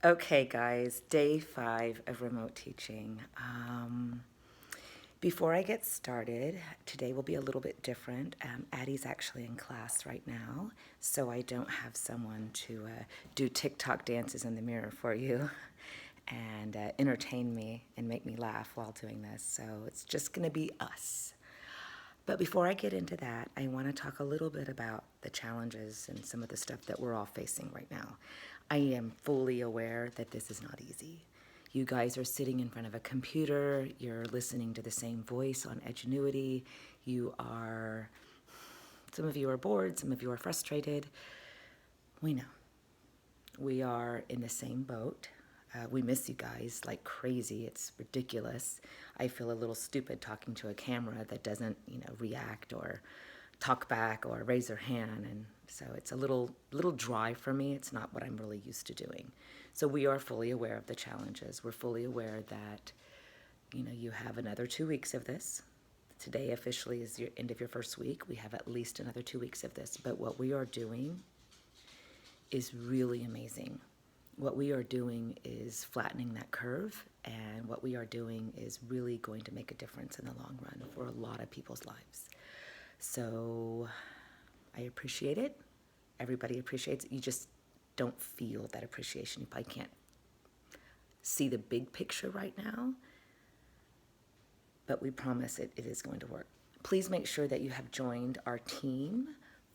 Okay, guys, day 5 of remote teaching. Before I get started, today will be a little bit different. Addie's actually in class right now, so I don't have someone to do TikTok dances in the mirror for you and entertain me and make me laugh while doing this. So it's just going to be us. But before I get into that, I want to talk a little bit about the challenges and some of the stuff that we're all facing right now. I am fully aware that this is not easy. You guys are sitting in front of a computer, you're listening to the same voice on Edgenuity, some of you are bored, some of you are frustrated. We know. We are in the same boat. We miss you guys like crazy. It's ridiculous. I feel a little stupid talking to a camera that doesn't, react or talk back or raise their hand. And so it's a little dry for me. It's not what I'm really used to doing. So we are fully aware of the challenges. We're fully aware that, you have another 2 weeks of this. Today officially is your end of your first week. We have at least another 2 weeks of this. But what we are doing is really amazing. What we are doing is flattening that curve, and what we are doing is really going to make a difference in the long run for a lot of people's lives. So I appreciate it. Everybody appreciates it. You just don't feel that appreciation. You probably can't see the big picture right now, but we promise it is going to work. Please make sure that you have joined our team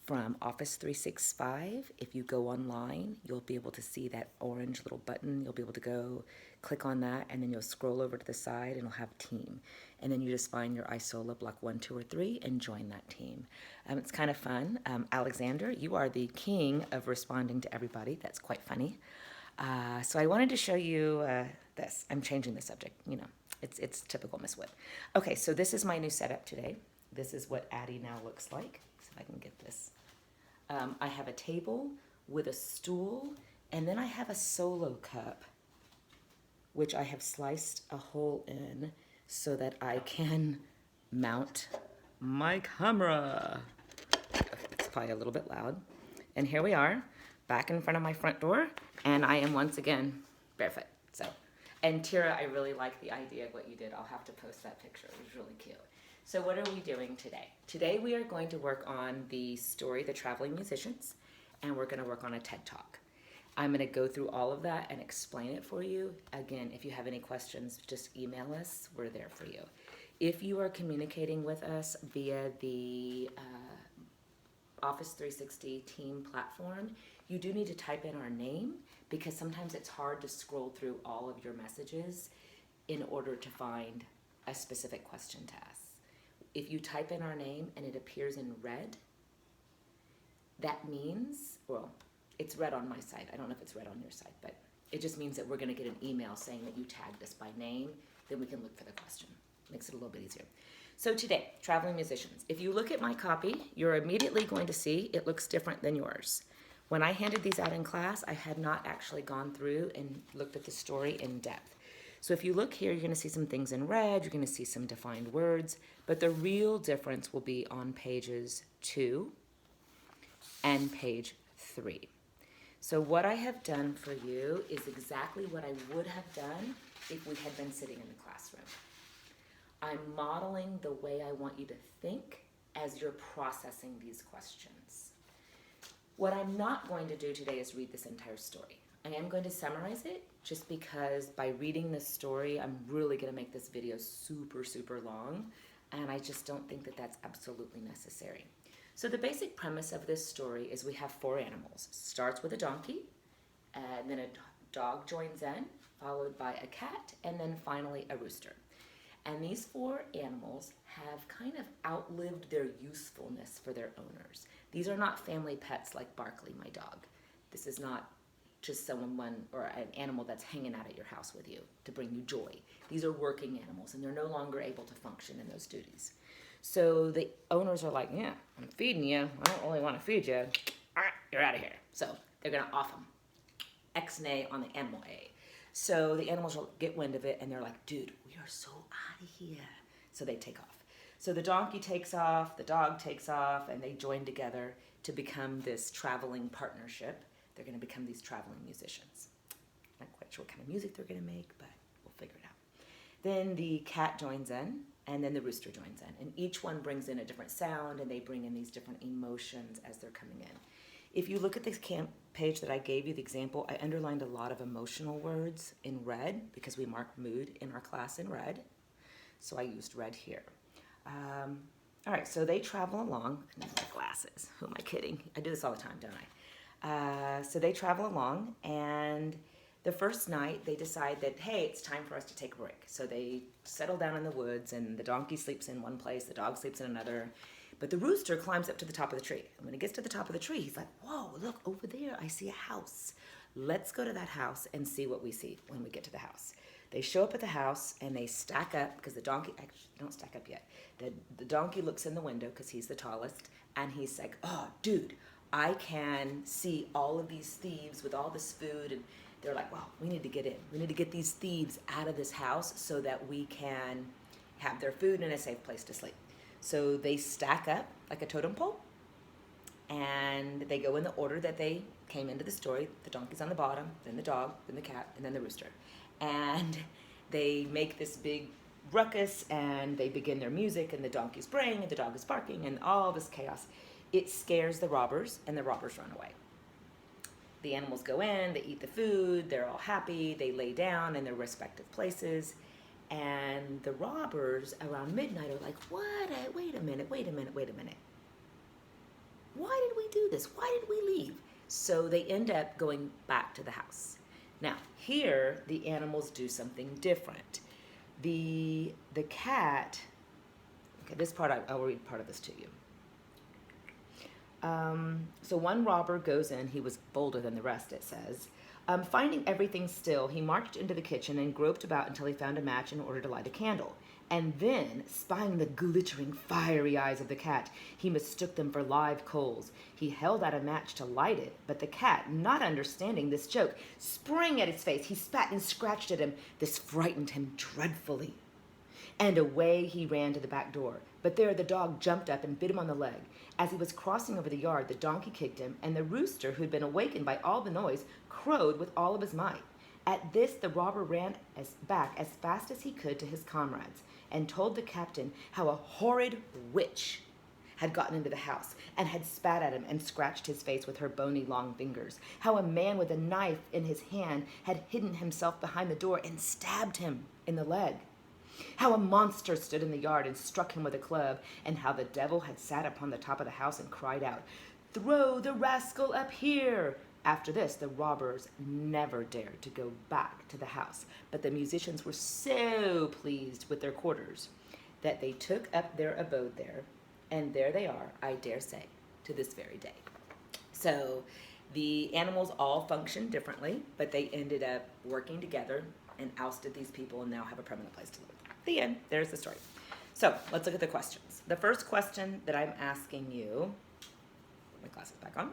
from Office 365. If you go online, you'll be able to see that orange little button. You'll be able to go click on that, and then you'll scroll over to the side and it'll have team. And then you just find your ISOLA block 1, 2, or 3 and join that team. It's kind of fun. Alexander, you are the king of responding to everybody. That's quite funny. So I wanted to show you this. I'm changing the subject. It's typical Miss Wood. Okay, so this is my new setup today. This is what Addie now looks like. So if I can get this. I have a table with a stool, and then I have a solo cup, which I have sliced a hole in so that I can mount my camera. It's probably a little bit loud. And here we are, back in front of my front door, and I am once again barefoot. And Tira, I really like the idea of what you did. I'll have to post that picture. It was really cute. So what are we doing today? Today we are going to work on the story, The Traveling Musicians, and we're going to work on a TED Talk. I'm going to go through all of that and explain it for you. Again, if you have any questions, just email us. We're there for you. If you are communicating with us via the Office 360 team platform, you do need to type in our name because sometimes it's hard to scroll through all of your messages in order to find a specific question to ask. If you type in our name and it appears in red, that means, well, it's red on my side. I don't know if it's red on your side, but it just means that we're going to get an email saying that you tagged us by name. Then we can look for the question. Makes it a little bit easier. So today, traveling musicians. If you look at my copy, you're immediately going to see it looks different than yours. When I handed these out in class, I had not actually gone through and looked at the story in depth. So if you look here, you're going to see some things in red, you're going to see some defined words, but the real difference will be on pages 2 and page 3. So what I have done for you is exactly what I would have done if we had been sitting in the classroom. I'm modeling the way I want you to think as you're processing these questions. What I'm not going to do today is read this entire story. I am going to summarize it just because by reading this story, I'm really going to make this video super, super long, and I just don't think that that's absolutely necessary. So the basic premise of this story is we have 4 animals. It starts with a donkey, and then a dog joins in, followed by a cat, and then finally a rooster. And these 4 animals have kind of outlived their usefulness for their owners. These are not family pets like Barkley, my dog. This is not just someone or an animal that's hanging out at your house with you to bring you joy. These are working animals, and they're no longer able to function in those duties. So the owners are like, yeah, I'm feeding you. I don't really want to feed you. All right, you're out of here. So they're going to off them. X-nay on the animal A. So the animals will get wind of it, and they're like, dude, we are so out of here. So they take off. So the donkey takes off, the dog takes off, and they join together to become this traveling partnership. They're going to become these traveling musicians. Not quite of music they're going to make, but we'll figure it out. Then the cat joins in, and then the rooster joins in. And each one brings in a different sound, and they bring in these different emotions as they're coming in. If you look at this page that I gave you, the example, I underlined a lot of emotional words in red because we mark mood in our class in red. So I used red here. All right, so they travel along. I need my glasses. Who am I kidding? I do this all the time, don't I? So they travel along, and the first night they decide that, hey, it's time for us to take a break. So they settle down in the woods, and the donkey sleeps in one place, the dog sleeps in another. But the rooster climbs up to the top of the tree. And when he gets to the top of the tree, he's like, whoa, look, over there, I see a house. Let's go to that house and see what we see when we get to the house. They show up at the house, and they stack up, because the donkey, actually, they don't stack up yet. The donkey looks in the window, because he's the tallest, and he's like, oh, dude, I can see all of these thieves with all this food, and they're like, well, we need to get in. We need to get these thieves out of this house so that we can have their food and a safe place to sleep. So they stack up like a totem pole, and they go in the order that they came into the story. The donkey's on the bottom, then the dog, then the cat, and then the rooster. And they make this big ruckus, and they begin their music, and the donkey's braying, and the dog is barking, and all this chaos. It scares the robbers, and the robbers run away. The animals go in, they eat the food, they're all happy, they lay down in their respective places, and the robbers around midnight are like, what? Wait a minute. Why did we do this? Why did we leave? So they end up going back to the house. Now, here, the animals do something different. The cat, okay, this part, I'll read part of this to you. So one robber goes in, he was bolder than the rest, it says. Finding everything still, he marched into the kitchen and groped about until he found a match in order to light a candle. And then, spying the glittering, fiery eyes of the cat, he mistook them for live coals. He held out a match to light it, but the cat, not understanding this joke, sprang at his face. He spat and scratched at him. This frightened him dreadfully. And away he ran to the back door. But there the dog jumped up and bit him on the leg. As he was crossing over the yard, the donkey kicked him, and the rooster, who'd been awakened by all the noise, crowed with all of his might. At this, the robber ran back as fast as he could to his comrades, and told the captain how a horrid witch had gotten into the house and had spat at him and scratched his face with her bony long fingers, how a man with a knife in his hand had hidden himself behind the door and stabbed him in the leg, how a monster stood in the yard and struck him with a club, and how the devil had sat upon the top of the house and cried out, "Throw the rascal up here!" After this, the robbers never dared to go back to the house, but the musicians were so pleased with their quarters that they took up their abode there, and there they are, I dare say, to this very day. So the animals all function differently, but they ended up working together and ousted these people and now have a permanent place to live. The end. There's the story. So let's look at the questions. The first question that I'm asking you, put my glasses back on.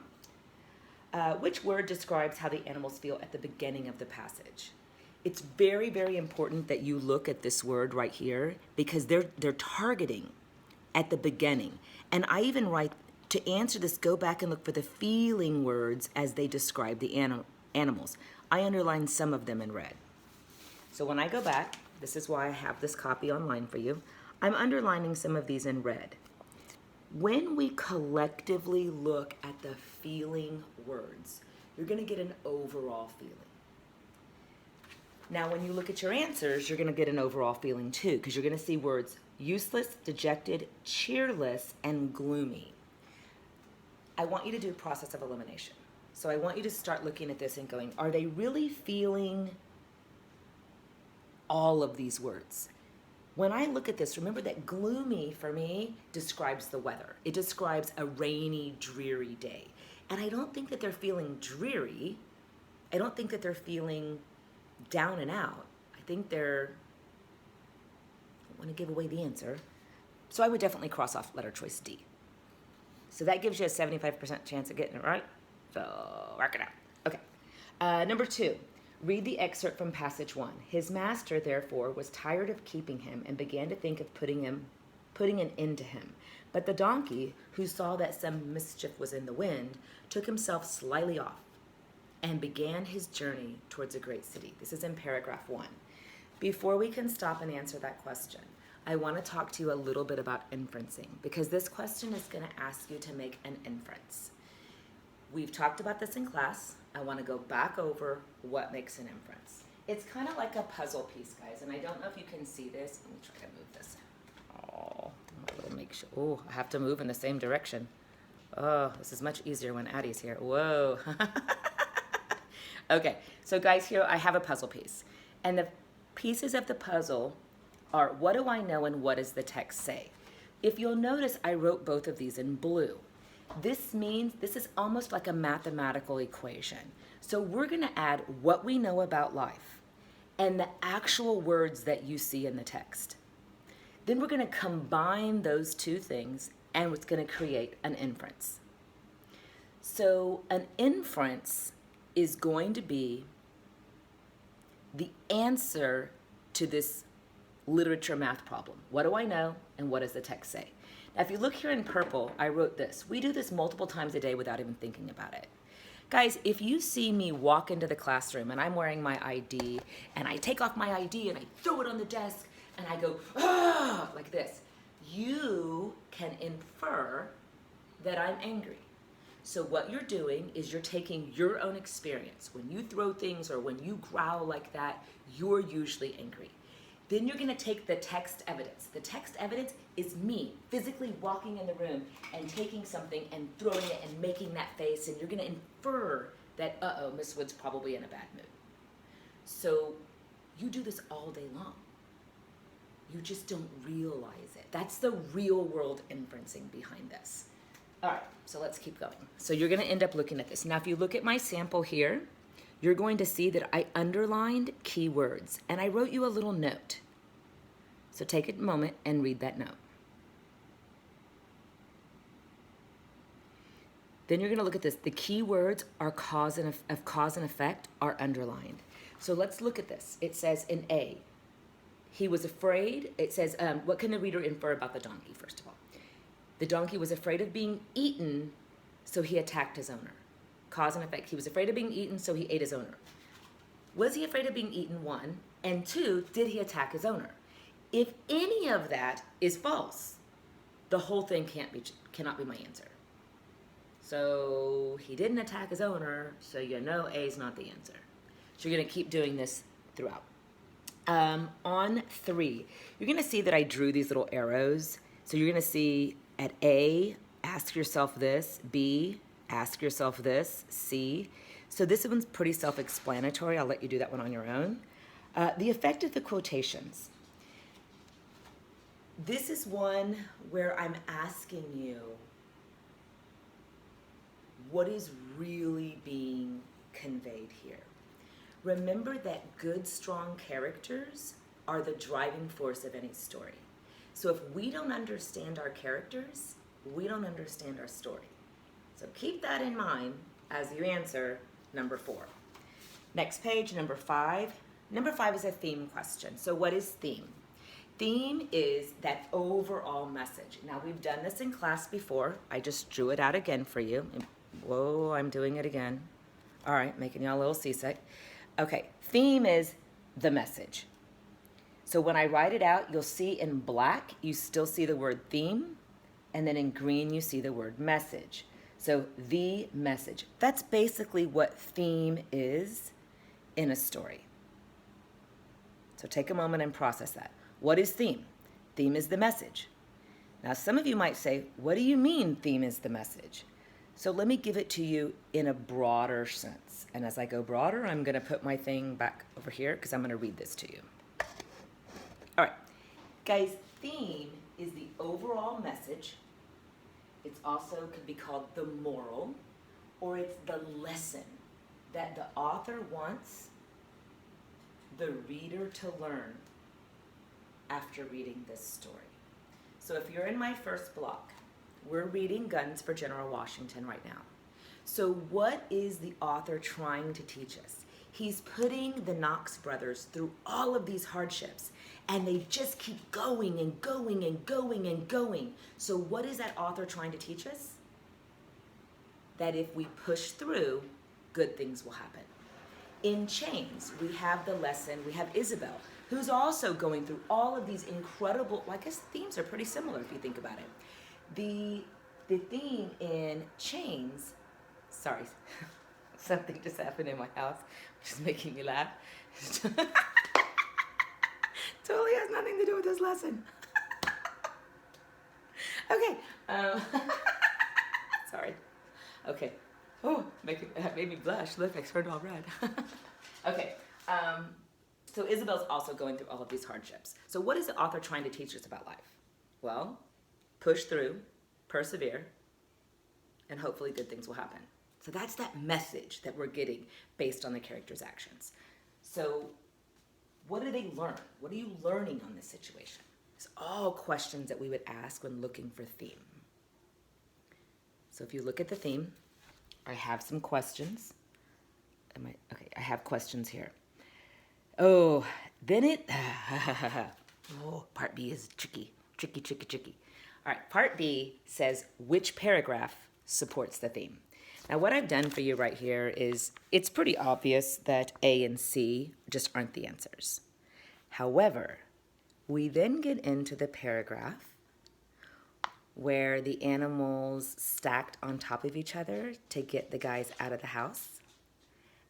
Which word describes how the animals feel at the beginning of the passage? It's very, very important that you look at this word right here because they're targeting at the beginning. And I even write, to answer this, go back and look for the feeling words as they describe the animals. I underlined some of them in red. So when I go back, this is why I have this copy online for you, I'm underlining some of these in red. When we collectively look at the feeling words, you're going to get an overall feeling. Now, when you look at your answers, you're going to get an overall feeling too, because you're going to see words useless, dejected, cheerless, and gloomy. I want you to do a process of elimination. So I want you to start looking at this and going, are they really feeling all of these words? When I look at this, remember that gloomy for me describes the weather. It describes a rainy, dreary day. And I don't think that they're feeling dreary. I don't think that they're feeling down and out. I think I don't want to give away the answer. So I would definitely cross off letter choice D. So that gives you a 75% chance of getting it right. So work it out. Okay. Number 2. Read the excerpt from passage 1. His master, therefore, was tired of keeping him and began to think of putting an end to him. But the donkey, who saw that some mischief was in the wind, took himself slyly off and began his journey towards a great city. This is in paragraph 1. Before we can stop and answer that question, I want to talk to you a little bit about inferencing, because this question is going to ask you to make an inference. We've talked about this in class. I want to go back over what makes an inference. It's kind of like a puzzle piece, guys, and I don't know if you can see this. Let me try to move this. Oh, we'll make sure. Oh, I have to move in the same direction. Oh, this is much easier when Addie's here. Whoa. Okay, so guys, here I have a puzzle piece. And the pieces of the puzzle are, what do I know and what does the text say? If you'll notice, I wrote both of these in blue. This means this is almost like a mathematical equation. So we're going to add what we know about life and the actual words that you see in the text. Then we're going to combine those two things and it's going to create an inference. So an inference is going to be the answer to this literature math problem. What do I know and what does the text say? Now, if you look here in purple, I wrote this. We do this multiple times a day without even thinking about it. Guys, if you see me walk into the classroom and I'm wearing my ID and I take off my ID and I throw it on the desk and I go, ah, like this, you can infer that I'm angry. So what you're doing is you're taking your own experience. When you throw things or when you growl like that, you're usually angry. Then you're going to take the text evidence. The text evidence is me physically walking in the room and taking something and throwing it and making that face, and you're going to infer that, uh-oh, Miss Wood's probably in a bad mood. So you do this all day long. You just don't realize it. That's the real world inferencing behind this. All right, so let's keep going. So you're going to end up looking at this. Now, if you look at my sample here, you're going to see that I underlined keywords, and I wrote you a little note. So take a moment and read that note. Then you're going to look at this. The keywords are cause and effect are underlined. So let's look at this. It says in A, he was afraid. It says, what can the reader infer about the donkey, first of all? The donkey was afraid of being eaten, so he attacked his owner. Cause and effect. He was afraid of being eaten, so he ate his owner. Was he afraid of being eaten, 1? And 2, did he attack his owner? If any of that is false, the whole thing cannot be my answer. So he didn't attack his owner, so you know A is not the answer. So you're going to keep doing this throughout. On 3, you're going to see that I drew these little arrows. So you're going to see at A, ask yourself this. B, ask yourself this. C. So this one's pretty self-explanatory. I'll let you do that one on your own. The effect of the quotations. This is one where I'm asking you, what is really being conveyed here? Remember that good, strong characters are the driving force of any story. So if we don't understand our characters, we don't understand our story. So keep that in mind as you answer number 4. Next page, number 5. Number 5 is a theme question. So what is theme? Theme is that overall message. Now, we've done this in class before. I just drew it out again for you. Whoa, I'm doing it again. All right, making y'all a little seasick. Okay, theme is the message. So when I write it out, you'll see in black, you still see the word theme, and then in green, you see the word message. So the message. That's basically what theme is in a story. So take a moment and process that. What is theme? Theme is the message. Now, some of you might say, what do you mean theme is the message? So let me give it to you in a broader sense. And as I go broader, I'm going to put my thing back over here because I'm going to read this to you. All right. Guys, theme is the overall message. It's also could be called the moral, or it's the lesson that the author wants the reader to learn after reading this story. So if you're in my first block, we're reading Guns for General Washington right now. So what is the author trying to teach us? He's putting the Knox brothers through all of these hardships, and they just keep going and going and going and going. So what is that author trying to teach us? That if we push through, good things will happen. In Chains, we have the lesson, we have Isabel, who's also going through all of these incredible, well, I guess themes are pretty similar if you think about it. The theme in Chains, sorry, something just happened in my house, which is making me laugh. Totally has nothing to do with this lesson. Okay. Sorry. Okay. Oh, that made me blush. Look, I turned all red. Okay. So Isabel's also going through all of these hardships. So what is the author trying to teach us about life? Well, push through, persevere, and hopefully good things will happen. So that's that message that we're getting based on the character's actions. So what do they learn? What are you learning on this situation? It's all questions that we would ask when looking for theme. So if you look at the theme, I have some questions. Okay, I have questions here. Oh, then part B is tricky. All right, part B says which paragraph supports the theme. Now what I've done for you right here is it's pretty obvious that A and C just aren't the answers. However, we then get into the paragraph where the animals stacked on top of each other to get the guys out of the house.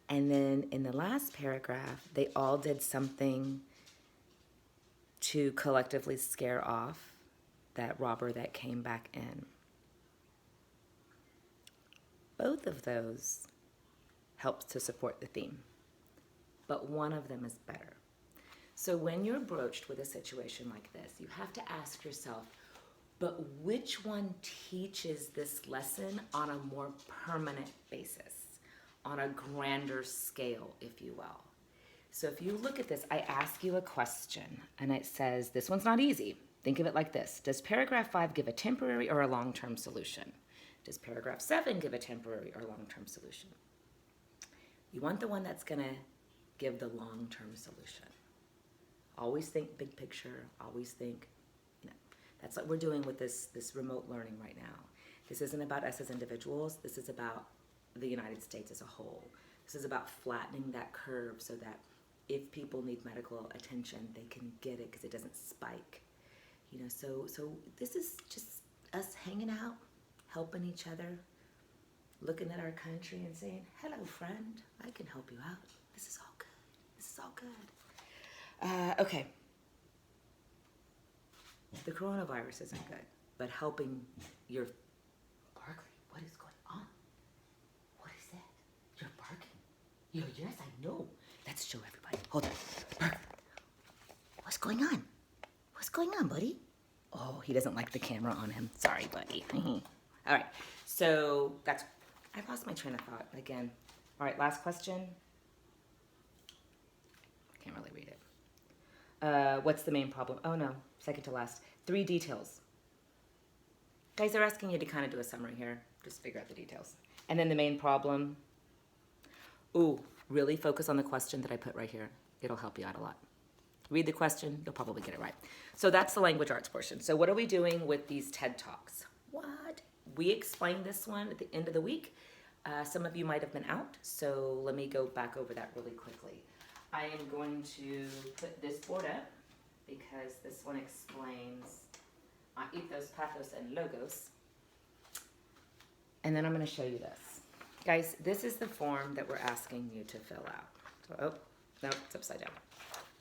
And then in the last paragraph, they all did something to collectively scare off that robber that came back in. Both of those helps to support the theme, but one of them is better. So when you're broached with a situation like this, you have to ask yourself, but which one teaches this lesson on a more permanent basis, on a grander scale, if you will? So if you look at this, I ask you a question, and it says, this one's not easy. Think of it like this. Does paragraph 5 give a temporary or a long-term solution? Does paragraph 7 give a temporary or long-term solution? You want the one that's going to give the long-term solution. Always think big picture. Always think, that's what we're doing with this remote learning right now. This isn't about us as individuals. This is about the United States as a whole. This is about flattening that curve so that if people need medical attention, they can get it because it doesn't spike. So this is just us hanging out, helping each other, looking at our country and saying, hello, friend, I can help you out. This is all good. Okay. The coronavirus isn't good, but helping your... Barkley, what is going on? What is that? You're barking. Yes, I know. Let's show everybody. Hold on. Barkley. What's going on? What's going on, buddy? Oh, he doesn't like the camera on him. Sorry, buddy. All right, so I lost my train of thought again. All right, last question. Can't really read it. What's the main problem? Oh no, second to last. 3 details. Guys, they're asking you to kind of do a summary here. Just figure out the details. And then the main problem. Ooh, really focus on the question that I put right here. It'll help you out a lot. Read the question, you'll probably get it right. So that's the language arts portion. So what are we doing with these TED Talks? What? We explained this one at the end of the week. Some of you might have been out, so let me go back over that really quickly. I am going to put this board up because this one explains ethos, pathos, and logos. And then I'm going to show you this. Guys, this is the form that we're asking you to fill out. So, oh, no, it's upside down.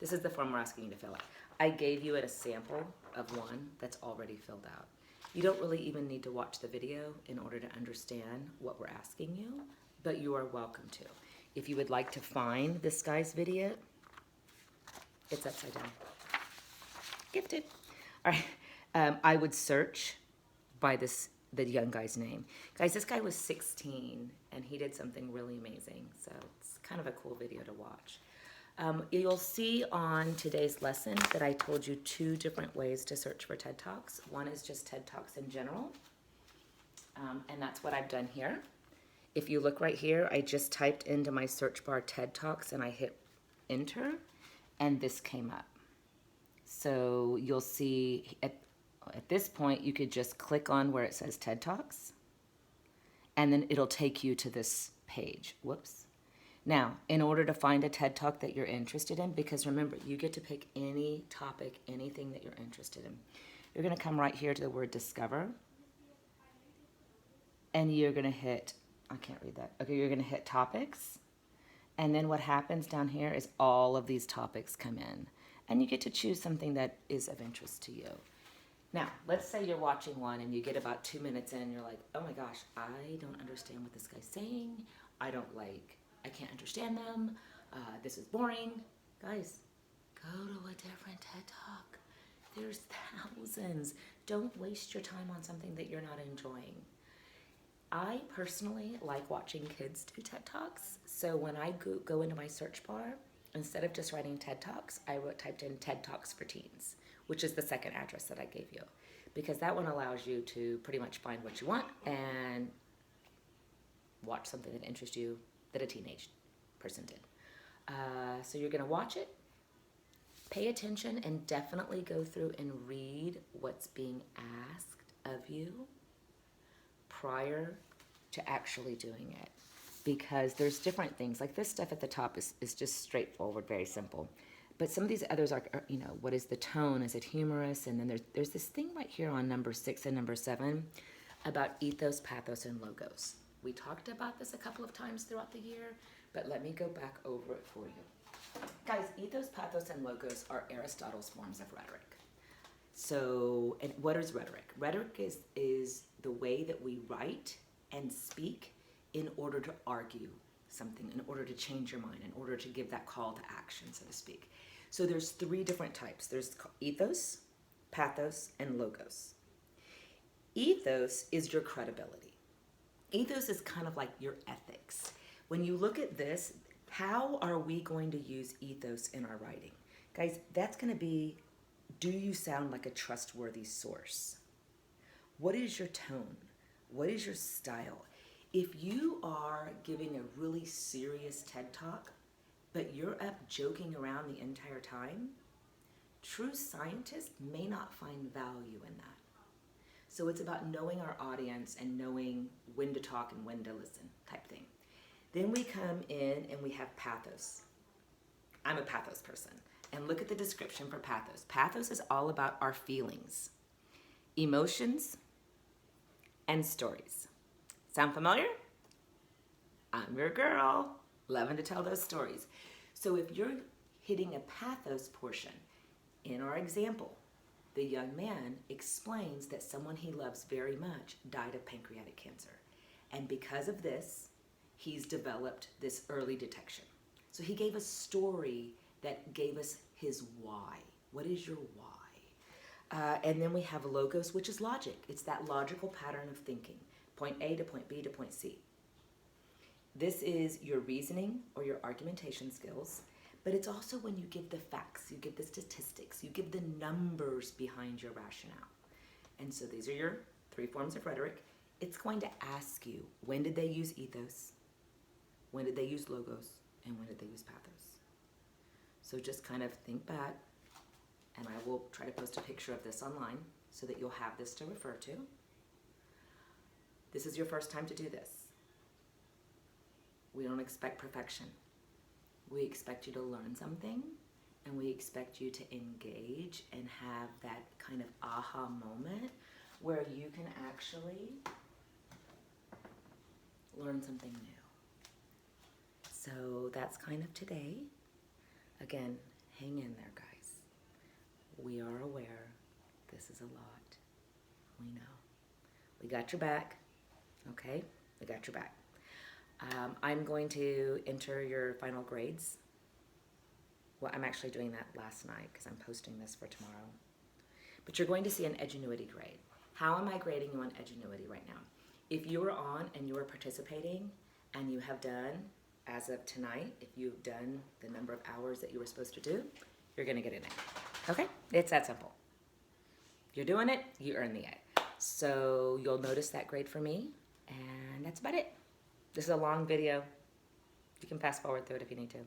This is the form we're asking you to fill out. I gave you a sample of one that's already filled out. You don't really even need to watch the video in order to understand what we're asking you, but you are welcome to. If you would like to find this guy's video, it's upside down. Gifted. All right. I would search by the young guy's name. Guys, this guy was 16, and he did something really amazing, so it's kind of a cool video to watch. You'll see on today's lesson that I told you 2 different ways to search for TED Talks. One is just TED Talks in general, and that's what I've done here. If you look right here, I just typed into my search bar TED Talks, and I hit enter, and this came up. So you'll see at this point, you could just click on where it says TED Talks, and then it'll take you to this page. Whoops. Now, in order to find a TED Talk that you're interested in, because remember, you get to pick any topic, anything that you're interested in. You're going to come right here to the word discover. And you're going to hit, I can't read that. Okay, you're going to hit topics. And then what happens down here is all of these topics come in. And you get to choose something that is of interest to you. Now, let's say you're watching one and you get about 2 minutes in and you're like, oh my gosh, I don't understand what this guy's saying. I can't understand them. This is boring. Guys, go to a different TED Talk. There's thousands. Don't waste your time on something that you're not enjoying. I personally like watching kids do TED Talks. So when I go into my search bar, instead of just writing TED Talks, I typed in TED Talks for Teens, which is the second address that I gave you. Because that one allows you to pretty much find what you want and watch something that interests you that a teenage person did. So you're going to watch it, pay attention, and definitely go through and read what's being asked of you prior to actually doing it. Because there's different things. Like this stuff at the top is just straightforward, very simple. But some of these others are, what is the tone? Is it humorous? And then there's this thing right here on number 6 and number 7 about ethos, pathos, and logos. We talked about this a couple of times throughout the year, but let me go back over it for you. Guys, ethos, pathos, and logos are Aristotle's forms of rhetoric. So, and what is rhetoric? Rhetoric is the way that we write and speak in order to argue something, in order to change your mind, in order to give that call to action, so to speak. So there's 3 different types. There's ethos, pathos, and logos. Ethos is your credibility. Ethos is kind of like your ethics. When you look at this, how are we going to use ethos in our writing? Guys, that's going to be, do you sound like a trustworthy source? What is your tone? What is your style? If you are giving a really serious TED Talk, but you're up joking around the entire time, true scientists may not find value in that. So it's about knowing our audience and knowing when to talk and when to listen type thing. Then we come in and we have pathos. I'm a pathos person. And look at the description for pathos. Pathos is all about our feelings, emotions, and stories. Sound familiar? I'm your girl, loving to tell those stories. So if you're hitting a pathos portion, in our example, the young man explains that someone he loves very much died of pancreatic cancer. And because of this, he's developed this early detection. So he gave a story that gave us his why. What is your why? And then we have logos, which is logic. It's that logical pattern of thinking. Point A to point B to point C. This is your reasoning or your argumentation skills, but it's also when you give the facts, you give the statistics, you give the numbers behind your rationale. And so these are your 3 forms of rhetoric. It's going to ask you, when did they use ethos? When did they use logos? And when did they use pathos? So just kind of think back, and I will try to post a picture of this online so that you'll have this to refer to. This is your first time to do this. We don't expect perfection. We expect you to learn something, and we expect you to engage and have that kind of aha moment where you can actually learn something new. So that's kind of today. Again, hang in there, guys. We are aware this is a lot. We know. We got your back, okay? We got your back. I'm going to enter your final grades. Well, I'm actually doing that last night because I'm posting this for tomorrow. But you're going to see an Edgenuity grade. How am I grading you on Edgenuity right now? If you are on and you are participating and you have done, as of tonight, if you've done the number of hours that you were supposed to do, you're going to get an A. Okay? It's that simple. You're doing it, you earn the A. So you'll notice that grade for me, and that's about it. This is a long video. You can fast forward through it if you need to.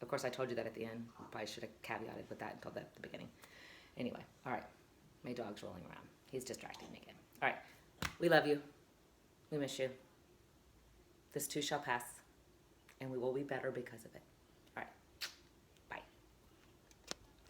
Of course, I told you that at the end. I probably should have caveated with that and told that at the beginning. Anyway, all right. My dog's rolling around. He's distracting me again. All right. We love you. We miss you. This too shall pass, and we will be better because of it.